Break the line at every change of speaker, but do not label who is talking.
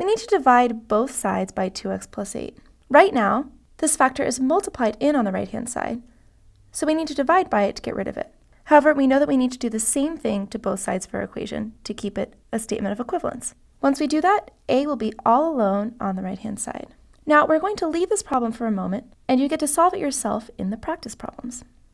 need to divide both sides by 2x plus 8. Right now, this factor is multiplied in on the right-hand side, so we need to divide by it to get rid of it. However, we know that we need to do the same thing to both sides of our equation to keep it a statement of equivalence. Once we do that, a will be all alone on the right-hand side. Now, we're going to leave this problem for a moment, and you get to solve it yourself in the practice problems.